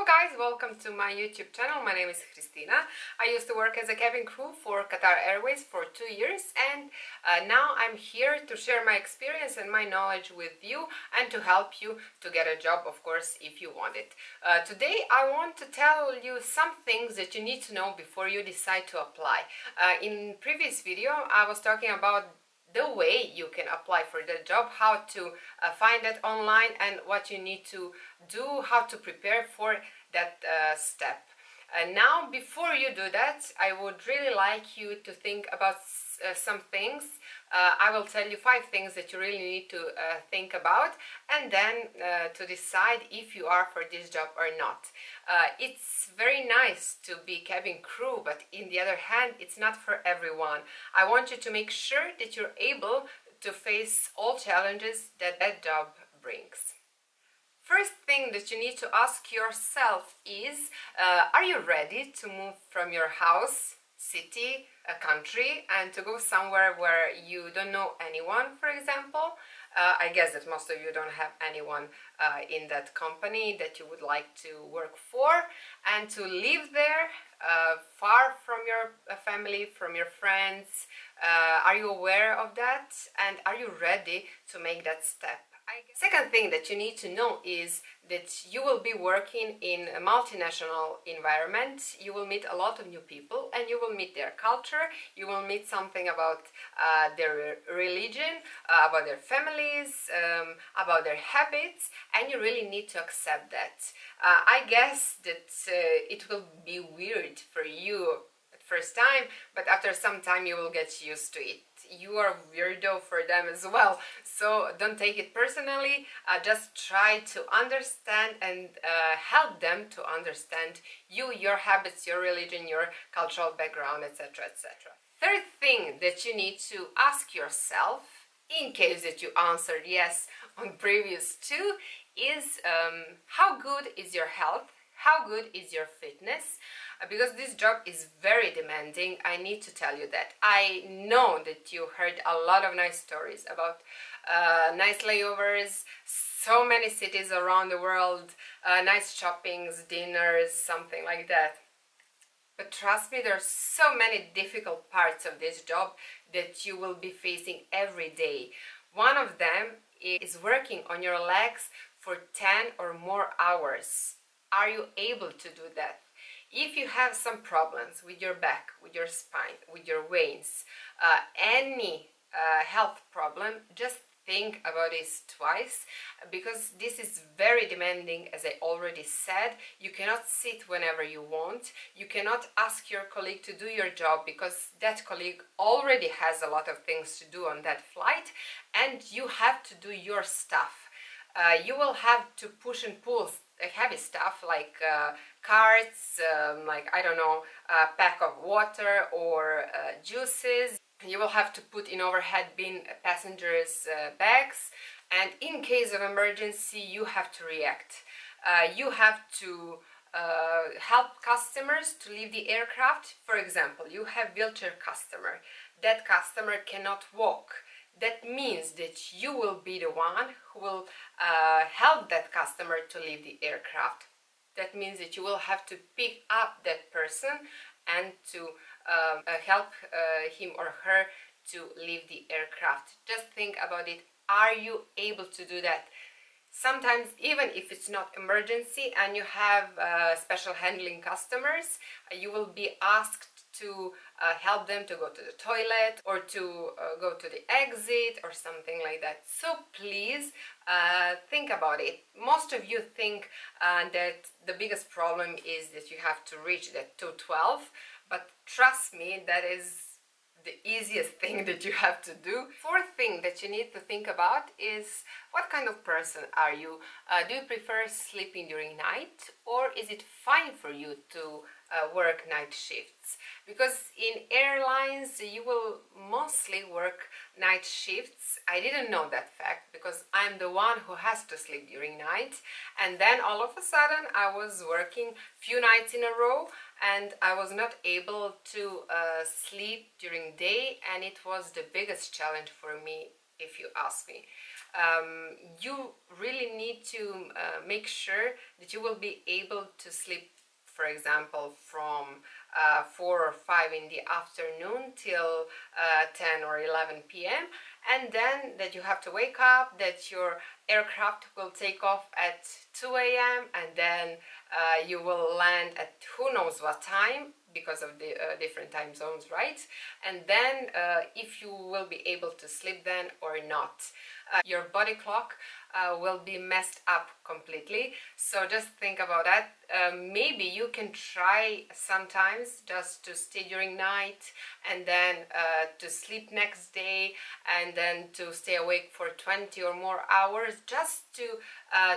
guys, welcome to my YouTube channel. My name is Christina. I used to work as a cabin crew for Qatar Airways for 2 years, and now I'm here to share my experience and my knowledge with you and to help you to get a job, of course, if you want it. Today I want to tell you some things that you need to know before you decide to apply. In previous video I was talking about the way you can apply for the job, how to find it online, and what you need to do, how to prepare for that step. Now, before you do that, I would really like you to think about some things. I will tell you 5 things that you really need to think about, and then to decide if you are for this job or not. It's very nice to be cabin crew, but in the other hand, it's not for everyone. I want you to make sure that you're able to face all challenges that that job brings. First thing that you need to ask yourself is, are you ready to move from your house, city, a country, and to go somewhere where you don't know anyone, for example? I guess that most of you don't have anyone in that company that you would like to work for, and to live there far from your family, from your friends. Are you aware of that, and are you ready to make that step? Second thing that you need to know is that you will be working in a multinational environment. You will meet a lot of new people, and you will meet their culture. You will meet something about their religion, about their families, about their habits, and you really need to accept that. I guess that it will be weird for you at first time, but after some time you will get used to it. You are weirdo for them as well, so don't take it personally. Just try to understand and help them to understand you, your habits, your religion, your cultural background, etc., etc. Third thing that you need to ask yourself, in case that you answered yes on previous 2, is how good is your health? How good is your fitness? Because this job is very demanding, I need to tell you that. I know that you heard a lot of nice stories about nice layovers, so many cities around the world, nice shoppings, dinners, something like that. But trust me, there are so many difficult parts of this job that you will be facing every day. One of them is working on your legs for 10 or more hours. Are you able to do that? If you have some problems with your back, with your spine, with your veins, any health problem, just think about this twice, because this is very demanding. As I already said, you cannot sit whenever you want. You cannot ask your colleague to do your job, because that colleague already has a lot of things to do on that flight, and you have to do your stuff. You will have to push and pull heavy stuff like carts, like, I don't know, a pack of water or juices. You will have to put in overhead bin passengers' bags, and in case of emergency you have to react. You have to help customers to leave the aircraft. For example, you have wheelchair customer. That customer cannot walk. That means that you will be the one who will help that customer to leave the aircraft. That means that you will have to pick up that person and to help him or her to leave the aircraft. Just think about it. Are you able to do that? Sometimes, even if it's not emergency and you have special handling customers, you will be asked to help them to go to the toilet or to go to the exit or something like that. So please think about it. Most of you think that the biggest problem is that you have to reach that 212, but trust me, that is the easiest thing that you have to do. Fourth thing that you need to think about is, what kind of person are you? Do you prefer sleeping during night, or is it fine for you to work night shifts? Because in airlines you will mostly work night shifts. I didn't know that fact, because I'm the one who has to sleep during night, and then all of a sudden I was working few nights in a row and I was not able to sleep during day, and it was the biggest challenge for me, if you ask me. You really need need to make sure that you will be able to sleep, for example, from 4 or 5 in the afternoon till 10 or 11 p.m. and then that you have to wake up, that your aircraft will take off at 2 a.m. and then you will land at who knows what time because of the different time zones, right? And then if you will be able to sleep then or not. Your body clock will be messed up completely, so just think about that. Maybe you can try sometimes just to stay during night and then to sleep next day and then to stay awake for 20 or more hours, just to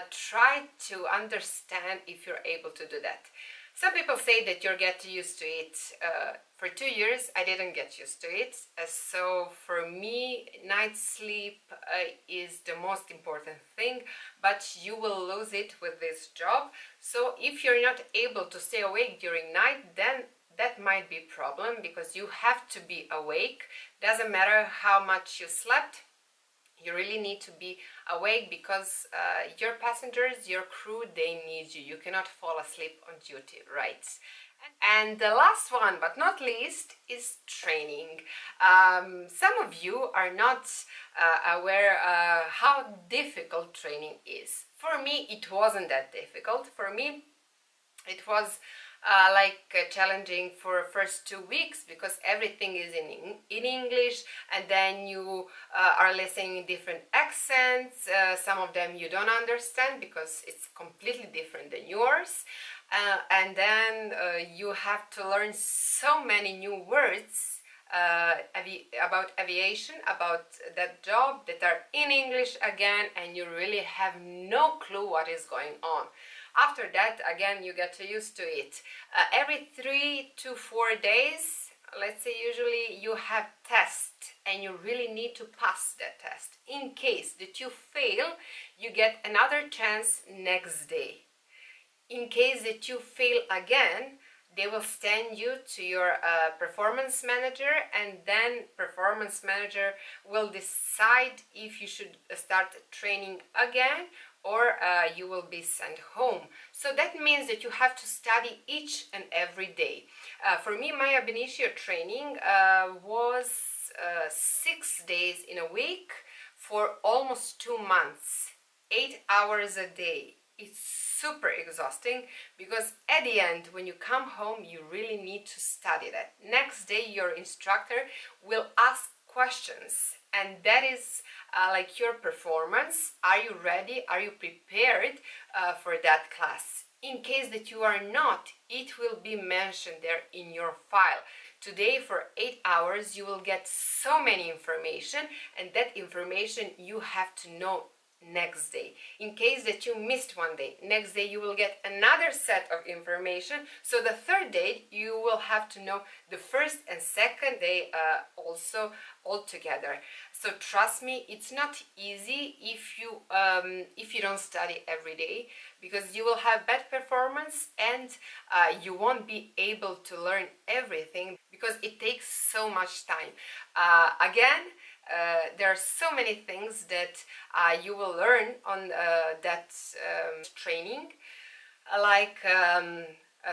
try to understand if you're able to do that. Some people say that you'll get used to it. For 2 years I didn't get used to it, so for me night sleep is the most important thing, but you will lose it with this job. So if you're not able to stay awake during night, then that might be a problem, because you have to be awake. Doesn't matter how much you slept, you really need to be awake, because your passengers, your crew, they need you. You cannot fall asleep on duty, right? And the last one, but not least, is training. Some of you are not aware how difficult training is. For me, it wasn't that difficult. For me, it was challenging for first 2 weeks, because everything is in English, and then you are listening different accents. Some of them you don't understand because it's completely different than yours. And then you have to learn so many new words about aviation, about that job, that are in English again, and you really have no clue what is going on. After that, again, you get used to it. Every 3 to 4 days, let's say, usually you have tests, and you really need to pass that test. In case that you fail, you get another chance next day. In case that you fail again, they will send you to your performance manager, and then performance manager will decide if you should start training again, or you will be sent home. So that means that you have to study each and every day. For me, my ab initio training was 6 days in a week for almost 2 months, 8 hours a day. It's super exhausting, because at the end, when you come home, you really need to study that. Next day, your instructor will ask questions, and that is like your performance. Are you ready? Are you prepared for that class? In case that you are not, it will be mentioned there in your file. Today, for 8 hours, you will get so many information, and that information you have to know next day. In case that you missed one day, next day you will get another set of information. So the third day you will have to know the first and second day also all together. So trust me, it's not easy if you don't study every day, because you will have bad performance, and you won't be able to learn everything, because it takes so much time. Again, there are so many things that you will learn on that training, like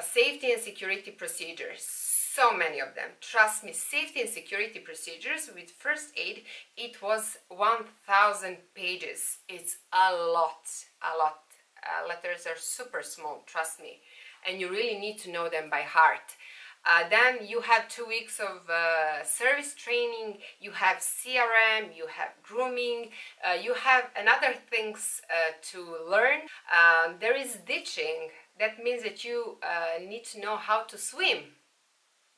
safety and security procedures. So many of them. Trust me, safety and security procedures with first aid, it was 1,000 pages. It's a lot, a lot. Letters are super small, trust me, and you really need to know them by heart. Then you have 2 weeks of service training, you have CRM, you have grooming, you have another things to learn. There is ditching. That means that you need to know how to swim,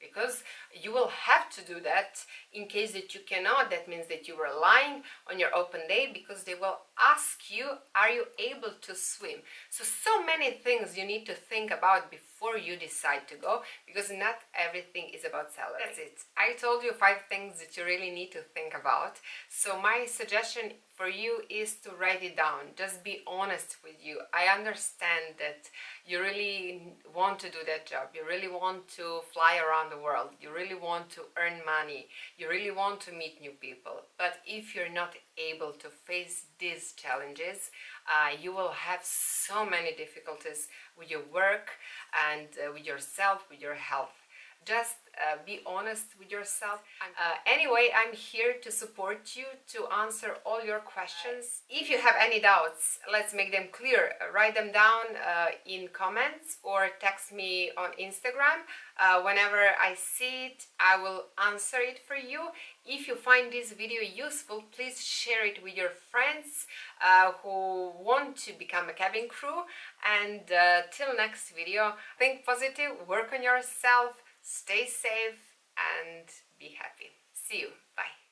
because you will have to do that. In case that you cannot, that means that you were lying on your open day, because they will ask you, are you able to swim? So many things you need to think about before you decide to go, because not everything is about salary. That's it. I told you 5 things that you really need to think about. So my suggestion for you is to write it down. Just be honest with you. I understand that you really want to do that job. You really want to fly around the world. You really want to earn money. You really want to meet new people. But if you're not able to face these challenges, you will have so many difficulties with your work and with yourself, with your health. Just be honest with yourself. Anyway, I'm here to support you, to answer all your questions. If you have any doubts, let's make them clear. Write them down in comments or text me on Instagram. Whenever I see it, I will answer it for you. If you find this video useful, please share it with your friends who want to become a cabin crew. And till next video, think positive, work on yourself, stay safe and be happy. See you. Bye.